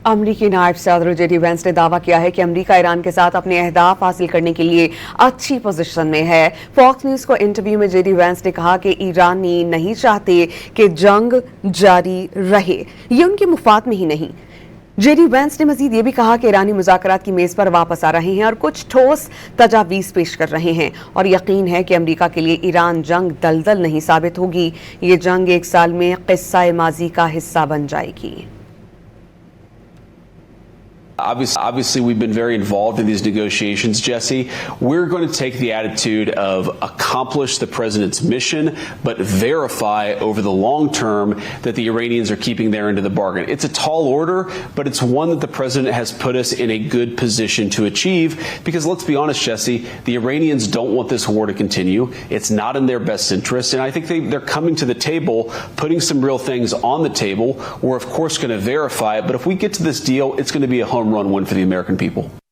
अमरीकी नायब सदर जेडी वेंस ने दावा किया है कि अमरीका ईरान के साथ अपने अहदाफ हासिल करने के लिए अच्छी पोजीशन में है। फॉक्स न्यूज को इंटरव्यू में जेडी वेंस ने कहा कि ईरानी नहीं चाहते कि जंग जारी रहे, ये उनके मुफाद में ही नहीं। जेडी वेंस ने मजीद ये भी कहा कि ईरानी मज़ाकरात की मेज पर वापस आ रहे हैं और कुछ ठोस तजावीज़ पेश कर रहे हैं और यकीन है कि अमरीका के लिए ईरान जंग दलदल नहीं साबित होगी। ये जंग 1 साल में किस्सा माजी का हिस्सा बन जाएगी। Obviously, we've been very involved in these negotiations, Jesse. We're going to take the attitude of accomplish the president's mission, but verify over the long term that the Iranians are keeping their end of the bargain. It's a tall order, but it's one that the president has put us in a good position to achieve, because let's be honest, Jesse, the Iranians don't want this war to continue. It's not in their best interest, and I think they're coming to the table, putting some real things on the table. We're, of course, going to verify it, but if we get to this deal, it's going to be a home run win for the American people.